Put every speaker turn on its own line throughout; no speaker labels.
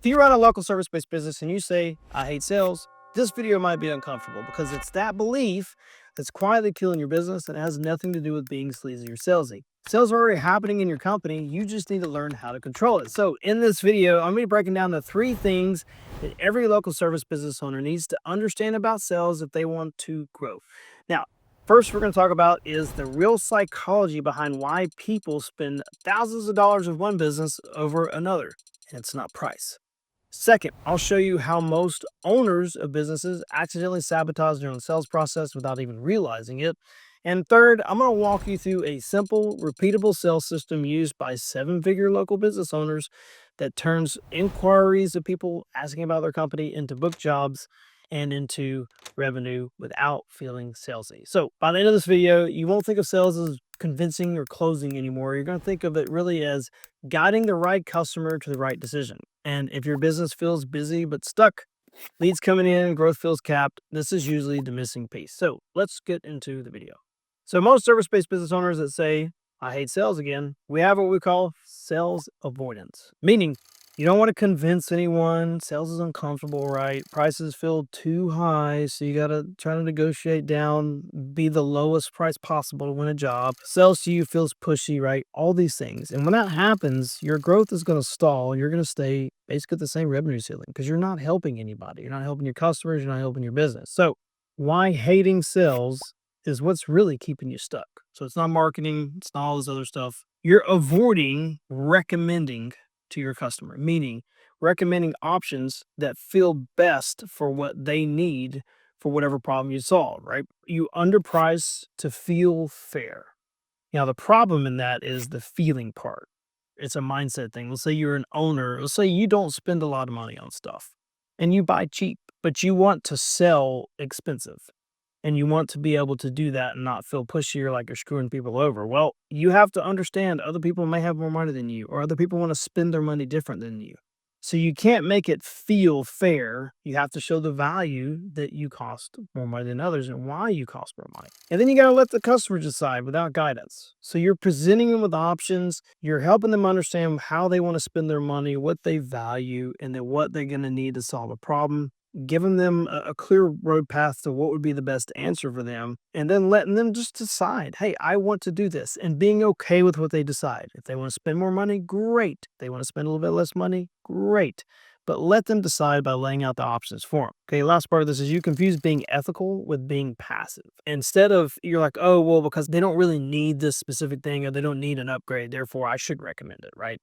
If you run a local service-based business and you say, I hate sales, this video might be uncomfortable because it's that belief that's quietly killing your business and has nothing to do with being sleazy or salesy. Sales are already happening in your company. You just need to learn how to control it. So in this video, I'm going to be breaking down the 3 things that every local service business owner needs to understand about sales if they want to grow. Now, first we're going to talk about is the real psychology behind why people spend thousands of dollars of one business over another, and it's not price. Second, I'll show you how most owners of businesses accidentally sabotage their own sales process without even realizing it. And third, I'm going to walk you through a simple, repeatable sales system used by 7-figure local business owners that turns inquiries of people asking about their company into book jobs and into revenue without feeling salesy. So by the end of this video, you won't think of sales as convincing or closing anymore. You're going to think of it really as guiding the right customer to the right decision. And if your business feels busy but stuck, leads coming in, growth feels capped, this is usually the missing piece. So let's get into the video. So most service-based business owners that say, I hate sales again, we have what we call sales avoidance, meaning you don't want to convince anyone. Sales is uncomfortable, right? Prices feel too high, so you got to try to negotiate down, be the lowest price possible to win a job. Sales to you feels pushy, right? All these things. And when that happens, your growth is going to stall. You're going to stay basically at the same revenue ceiling because you're not helping anybody. You're not helping your customers. You're not helping your business. So why hating sales is what's really keeping you stuck. So it's not marketing. It's not all this other stuff. You're avoiding recommending to your customer, meaning recommending options that feel best for what they need for whatever problem you solve, right? You underprice to feel fair. Now, the problem in that is the feeling part. It's a mindset thing. Let's say you're an owner. Let's say you don't spend a lot of money on stuff and you buy cheap, but you want to sell expensive and you want to be able to do that and not feel pushy or like you're screwing people over. Well, you have to understand other people may have more money than you, or other people want to spend their money different than you. So you can't make it feel fair. You have to show the value that you cost more money than others and why you cost more money. And then you got to let the customer decide without guidance. So you're presenting them with options. You're helping them understand how they want to spend their money, what they value, and then what they're going to need to solve a problem, giving them a clear road path to what would be the best answer for them, and then letting them just decide, hey, I want to do this, and being okay with what they decide. If they want to spend more money, great. If they want to spend a little bit less money, great. But let them decide by laying out the options for them. Okay, last part of this is you confuse being ethical with being passive. Instead of you're like, oh, well, because they don't really need this specific thing or they don't need an upgrade, therefore I should recommend it, right?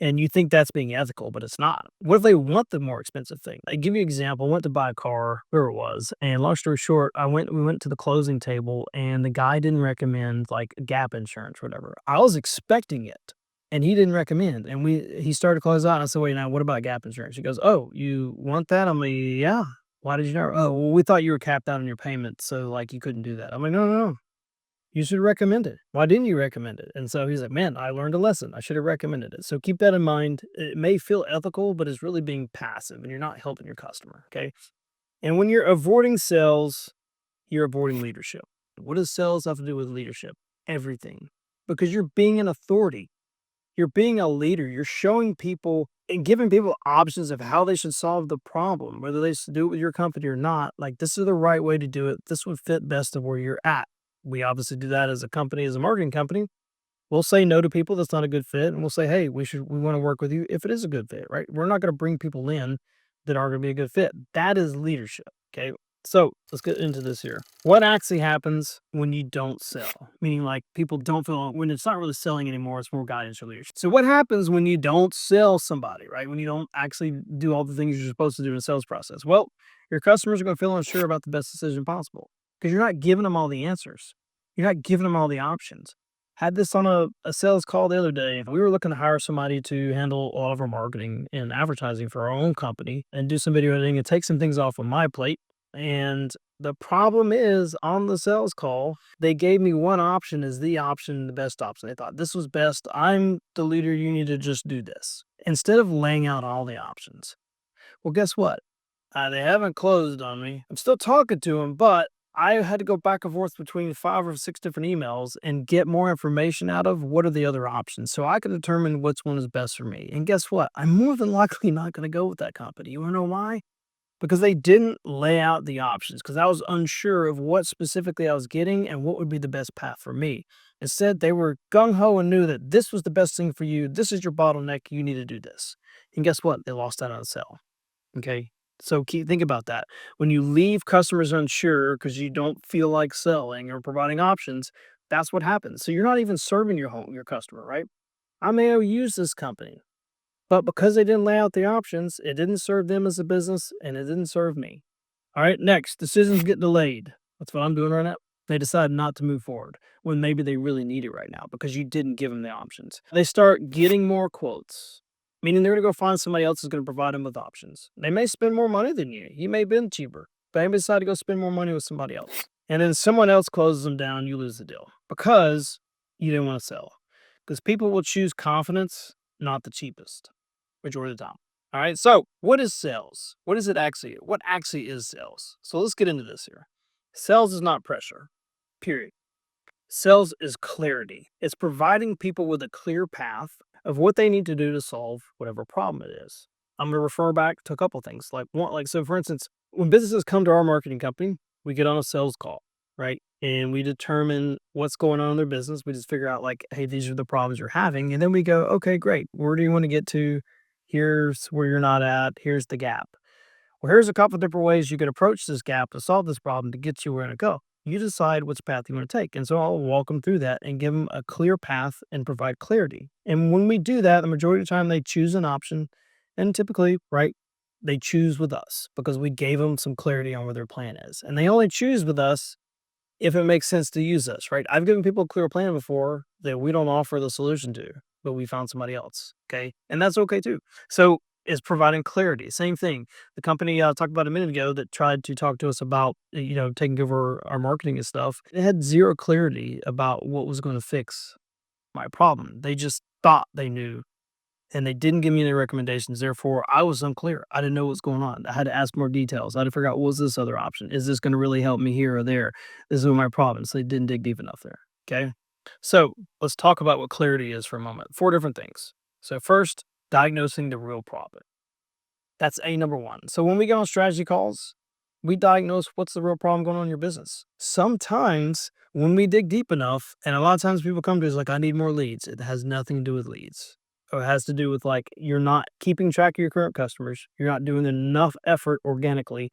And you think that's being ethical, but it's not. What if they want the more expensive thing? I give you an example. I went to buy a car, where it was, and long story short, we went to the closing table and the guy didn't recommend like gap insurance or whatever. I was expecting it and he didn't recommend. And he started to close out. And I said, wait, now what about gap insurance? He goes, oh, you want that? I'm like, yeah. Why did you know? Oh, well, we thought you were capped out on your payments. So like you couldn't do that. I'm like, no, no, no. You should recommend it. Why didn't you recommend it? And so he's like, man, I learned a lesson. I should have recommended it. So keep that in mind. It may feel ethical, but it's really being passive and you're not helping your customer. Okay. And when you're avoiding sales, you're avoiding leadership. What does sales have to do with leadership? Everything. Because you're being an authority. You're being a leader. You're showing people and giving people options of how they should solve the problem, whether they should do it with your company or not. Like, this is the right way to do it. This would fit best of where you're at. We obviously do that as a company, as a marketing company. We'll say no to people that's not a good fit, and we'll say, hey, we want to work with you if it is a good fit, right? We're not going to bring people in that aren't going to be a good fit. That is leadership. Okay. So let's get into this here. What actually happens when you don't sell? Meaning, like, people don't feel when it's not really selling anymore, it's more guidance or leadership. So what happens when you don't sell somebody, right? When you don't actually do all the things you're supposed to do in a sales process? Well, your customers are going to feel unsure about the best decision possible because you're not giving them all the answers. You're not giving them all the options. Had this on a sales call the other day. We were looking to hire somebody to handle all of our marketing and advertising for our own company and do some video editing and take some things off of my plate. And the problem is, on the sales call, they gave me one option as the option, the best option. They thought this was best. I'm the leader. You need to just do this instead of laying out all the options. Well, guess what? They haven't closed on me. I'm still talking to them, but I had to go back and forth between 5 or 6 different emails and get more information out of what are the other options so I can determine which one is best for me. And guess what? I'm more than likely not going to go with that company. You want to know why? Because they didn't lay out the options because I was unsure of what specifically I was getting and what would be the best path for me. Instead, they were gung ho and knew that this was the best thing for you. This is your bottleneck. You need to do this. And guess what? They lost out on a sale. Okay. So think about that. When you leave customers unsure because you don't feel like selling or providing options, that's what happens. So you're not even serving your customer, right? I may have used this company, but because they didn't lay out the options, it didn't serve them as a business and it didn't serve me. All right, next, decisions get delayed. That's what I'm doing right now. They decide not to move forward when maybe they really need it right now because you didn't give them the options. They start getting more quotes, meaning they're going to go find somebody else who's going to provide them with options. They may spend more money than you. You may have been cheaper, but they decide to go spend more money with somebody else. And then someone else closes them down, you lose the deal because you didn't want to sell. Because people will choose confidence, not the cheapest, majority of the time. All right. So, what is sales? What is it actually? What actually is sales? So, let's get into this here. Sales is not pressure, period. Sales is clarity. It's providing people with a clear path of what they need to do to solve whatever problem it is. I'm going to refer back to a couple things. So for instance, when businesses come to our marketing company, we get on a sales call, right? And we determine what's going on in their business. We just figure out like, hey, these are the problems you're having. And then we go, okay, great. Where do you want to get to? Here's where you're not at. Here's the gap. Well, here's a couple different ways you can approach this gap to solve this problem to get you where to go. You decide which path you want to take. And so I'll walk them through that and give them a clear path and provide clarity. And when we do that, the majority of the time they choose an option. And typically, right, they choose with us because we gave them some clarity on what their plan is. And they only choose with us if it makes sense to use us, right? I've given people a clear plan before that we don't offer the solution to, but we found somebody else. Okay. And that's okay too. So is providing clarity. Same thing. The company I talked about a minute ago that tried to talk to us about, taking over our marketing and stuff, it had zero clarity about what was going to fix my problem. They just thought they knew and they didn't give me any recommendations. Therefore, I was unclear. I didn't know what's going on. I had to ask more details. I had to figure out what was this other option? Is this going to really help me here or there? This is my problem. So they didn't dig deep enough there. Okay. So let's talk about what clarity is for a moment. 4 different things. So first, diagnosing the real problem. That's A number one. So when we get on strategy calls, we diagnose what's the real problem going on in your business. Sometimes when we dig deep enough, and a lot of times people come to us like, I need more leads. It has nothing to do with leads. Or it has to do with like you're not keeping track of your current customers. You're not doing enough effort organically.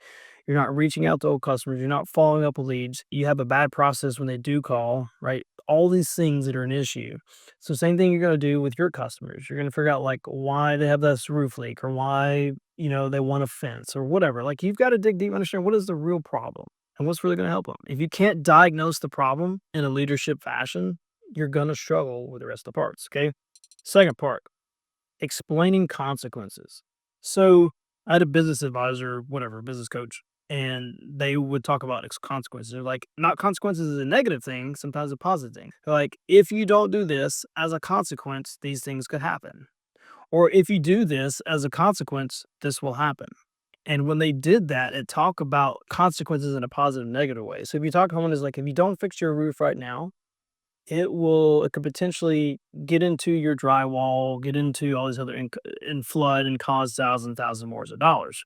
You're not reaching out to old customers. You're not following up with leads. You have a bad process when they do call, right? All these things that are an issue. So same thing you're going to do with your customers. You're going to figure out like why they have this roof leak or why, they want a fence or whatever. Like you've got to dig deep and understand what is the real problem and what's really going to help them. If you can't diagnose the problem in a leadership fashion, you're going to struggle with the rest of the parts. Okay. Second part, explaining consequences. So I had a business advisor, whatever, business coach, and they would talk about consequences. They're like, not consequences is a negative thing, sometimes a positive thing. They're like, if you don't do this as a consequence, these things could happen. Or if you do this as a consequence, this will happen. And when they did that, it talked about consequences in a positive, negative way. So if you talk to someone is like, if you don't fix your roof right now, it could potentially get into your drywall, get into all these other and flood and cause thousands more of dollars.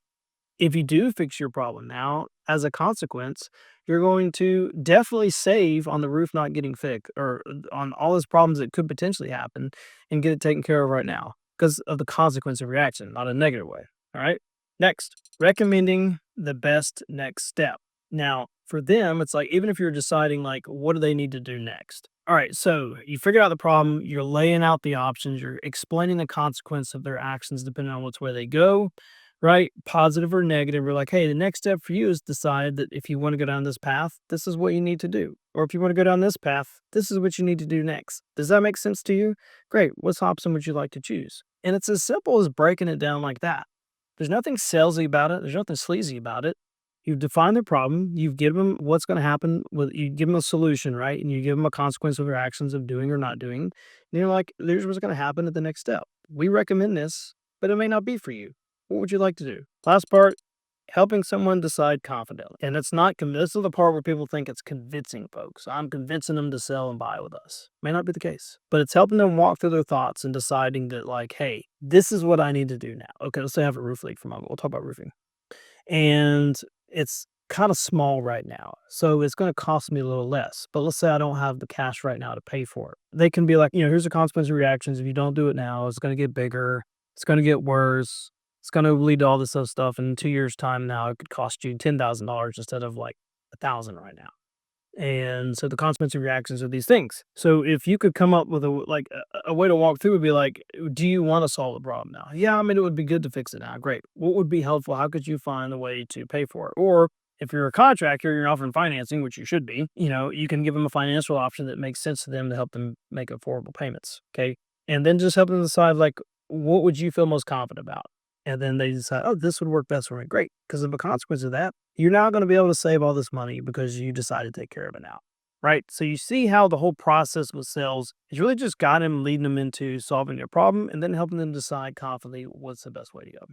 If you do fix your problem now, as a consequence, you're going to definitely save on the roof not getting fixed or on all those problems that could potentially happen and get it taken care of right now because of the consequence of your action, not a negative way. All right. Next, recommending the best next step. Now, for them, it's like even if you're deciding like what do they need to do next? All right, so you figured out the problem, you're laying out the options, you're explaining the consequence of their actions depending on which way they go, right? Positive or negative. We're like, hey, the next step for you is decide that if you want to go down this path, this is what you need to do. Or if you want to go down this path, this is what you need to do next. Does that make sense to you? Great. What option would you like to choose? And it's as simple as breaking it down like that. There's nothing salesy about it. There's nothing sleazy about it. You've defined the problem. You've given them what's going to happen. You give them a solution, right? And you give them a consequence of their actions of doing or not doing. And you're like, here's what's going to happen at the next step. We recommend this, but it may not be for you. What would you like to do? Last part, helping someone decide confidently. And it's not, this is the part where people think it's convincing folks. I'm convincing them to sell and buy with us. May not be the case, but it's helping them walk through their thoughts and deciding that, like, hey, this is what I need to do now. Okay, let's say I have a roof leak for a moment. We'll talk about roofing. And it's kind of small right now. So it's going to cost me a little less. But let's say I don't have the cash right now to pay for it. They can be like, here's the consequence of reactions. If you don't do it now, it's going to get bigger. It's going to get worse. It's going to lead to all this other stuff. And in 2 years' time now, it could cost you $10,000 instead of like 1,000 right now. And so the consequence of reactions are these things. So if you could come up with a way to walk through would be like, do you want to solve the problem now? Yeah, I mean, it would be good to fix it now. Great. What would be helpful? How could you find a way to pay for it? Or if you're a contractor, you're offering financing, which you should be, you can give them a financial option that makes sense to them to help them make affordable payments. Okay. And then just help them decide, like, what would you feel most confident about? And then they decide, oh, this would work best for me. Great. Because of a consequence of that, you're now going to be able to save all this money because you decided to take care of it now. Right. So you see how the whole process with sales is really just guiding them, leading them into solving their problem, and then helping them decide confidently what's the best way to go.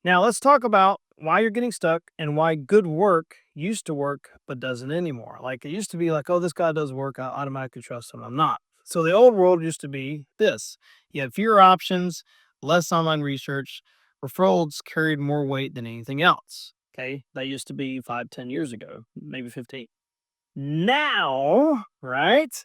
Now, let's talk about why you're getting stuck and why good work used to work but doesn't anymore. Like, it used to be like, oh, this guy does work, I automatically trust him. I'm not. So the old world used to be this: you had fewer options, less online research, referrals carried more weight than anything else. Okay. That used to be 5, 10 years ago, maybe 15. Now, right?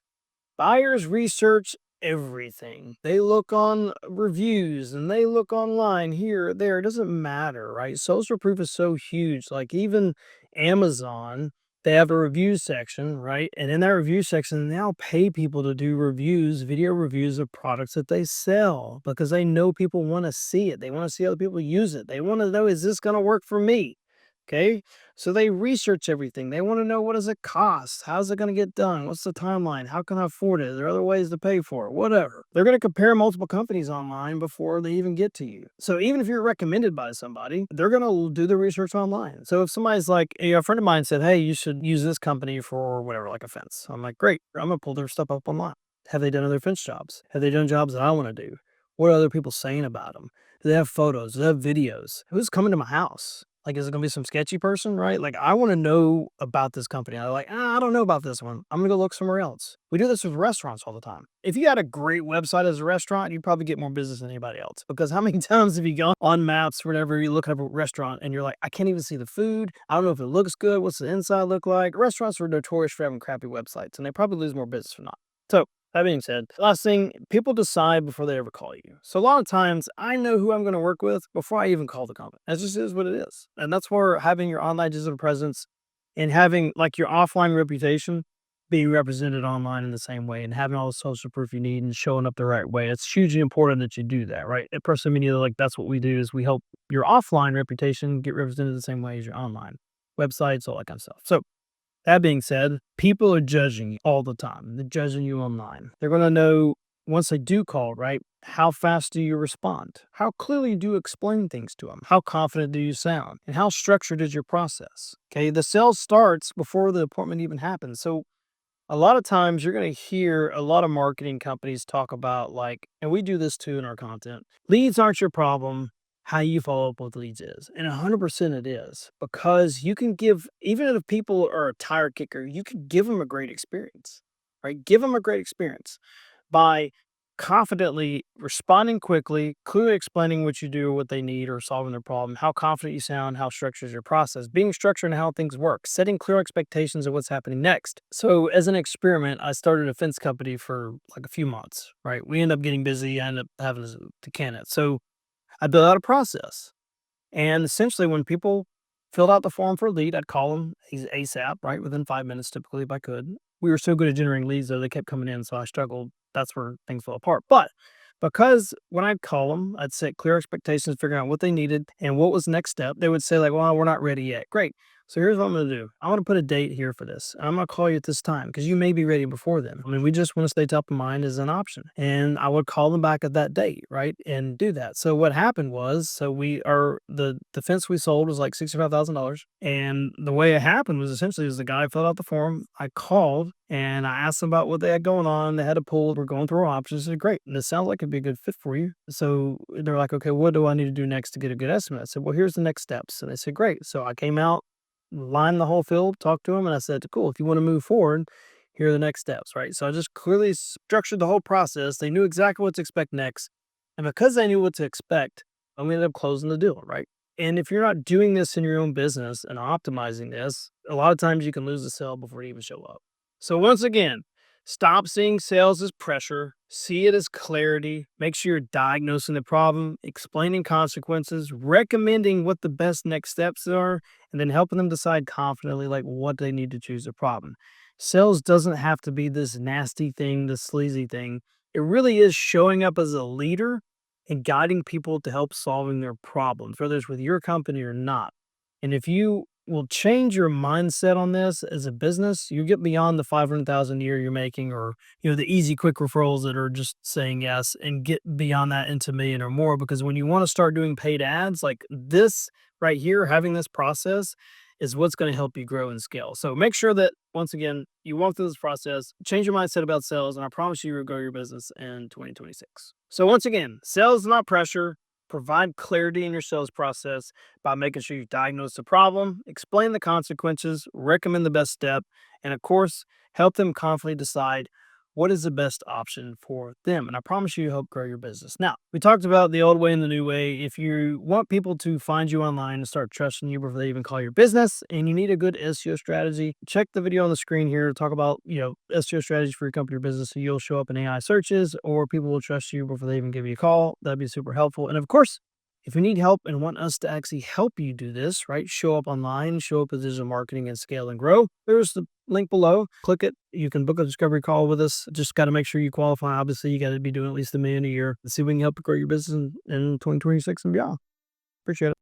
Buyers research everything. They look on reviews and they look online here or there. It doesn't matter, right? Social proof is so huge. Like, even Amazon, they have a review section, right? And in that review section, they now pay people to do reviews, video reviews of products that they sell, because they know people want to see it. They want to see other people use it. They want to know, is this going to work for me? Okay. So they research everything. They want to know, what does it cost? How's it going to get done? What's the timeline? How can I afford it? Are there other ways to pay for it? Whatever. They're going to compare multiple companies online before they even get to you. So even if you're recommended by somebody, they're going to do the research online. So if somebody's like, a friend of mine said, hey, you should use this company for whatever, like a fence. I'm like, great. I'm going to pull their stuff up online. Have they done other fence jobs? Have they done jobs that I want to do? What are other people saying about them? Do they have photos? Do they have videos? Who's coming to my house? Like, is it gonna be some sketchy person, right? Like, I wanna know about this company. I'm like, I don't know about this one. I'm gonna go look somewhere else. We do this with restaurants all the time. If you had a great website as a restaurant, you'd probably get more business than anybody else. Because how many times have you gone on maps or whatever, you look up a restaurant and you're like, I can't even see the food. I don't know if it looks good. What's the inside look like? Restaurants are notorious for having crappy websites, and they probably lose more business for not. So that being said, last thing, people decide before they ever call you. So a lot of times I know who I'm going to work with before I even call the company. That just is what it is. And that's where having your online digital presence and having, like, your offline reputation being represented online in the same way, and having all the social proof you need and showing up the right way. It's hugely important that you do that, right? At Person Media, like, that's what we do, is we help your offline reputation get represented the same way as your online websites, all that kind of stuff. So that being said, people are judging you all the time. They're judging you online. They're going to know, once they do call, right? How fast do you respond? How clearly do you explain things to them? How confident do you sound? And how structured is your process? Okay, the sales starts before the appointment even happens. So a lot of times you're going to hear a lot of marketing companies talk about, like, and we do this too in our content, leads aren't your problem. How you follow up with leads is. And 100% it is, because you can give, even if people are a tire kicker, you can give them a great experience, right? Give them a great experience by confidently responding quickly, clearly explaining what you do, what they need, or solving their problem, how confident you sound, how structured is your process, being structured in how things work, setting clear expectations of what's happening next. So as an experiment, I started a fence company for like a few months, right? We end up getting busy. I end up having to can it. So I built out a process. And essentially, when people filled out the form for a lead, I'd call them ASAP, right? Within 5 minutes, typically, if I could. We were so good at generating leads, though, they kept coming in, so I struggled. That's where things fell apart. But because when I'd call them, I'd set clear expectations, figuring out what they needed and what was the next step, they would say, like, well, we're not ready yet. Great. So here's what I'm going to do. I'm going to put a date here for this. I'm going to call you at this time because you may be ready before then. I mean, we just want to stay top of mind as an option. And I would call them back at that date, right? And do that. So what happened was, so we are the fence we sold was like $65,000. And the way it happened was essentially was the guy filled out the form. I called and I asked them about what they had going on. They had a pool. We're going through our options. I said, great. And it sounds like it'd be a good fit for you. So they're like, okay, what do I need to do next to get a good estimate? I said, well, here's the next steps. And they said, great. So I came out, lined the whole field, talked to him, and I said, cool, if you want to move forward, here are the next steps, right? So I just clearly structured the whole process. They knew exactly what to expect next. And because they knew what to expect, I ended up closing the deal, right? And if you're not doing this in your own business and optimizing this, a lot of times you can lose the sale before it even show up. So once again, stop seeing sales as pressure, see it as clarity. Make sure you're diagnosing the problem, explaining consequences, recommending what the best next steps are, and then helping them decide confidently like what they need to choose a problem. Sales doesn't have to be this nasty thing, this sleazy thing. It really is showing up as a leader and guiding people to help solving their problems, whether it's with your company or not. And if you will change your mindset on this as a business, you get beyond the 500,000 a year you're making, or the easy quick referrals that are just saying yes, and get beyond that into a million or more. Because when you want to start doing paid ads like this right here, having this process is what's going to help you grow and scale. So make sure that once again, you walk through this process, change your mindset about sales, and I promise you will grow your business in 2026. So once again, sales is not pressure. Provide clarity in your sales process by making sure you diagnose the problem, explain the consequences, recommend the best step, and of course, help them confidently decide what is the best option for them. And I promise you, help grow your business. Now, we talked about the old way and the new way. If you want people to find you online and start trusting you before they even call your business, and you need a good SEO strategy, check the video on the screen here to talk about, SEO strategies for your company or business. So you'll show up in AI searches, or people will trust you before they even give you a call. That'd be super helpful. And of course, if you need help and want us to actually help you do this, right? Show up online, show up as digital marketing and scale and grow. There's the link below. Click it. You can book a discovery call with us. Just got to make sure you qualify. Obviously, you got to be doing at least $1 million a year. Let's see if we can help you grow your business in 2026 and beyond. Appreciate it.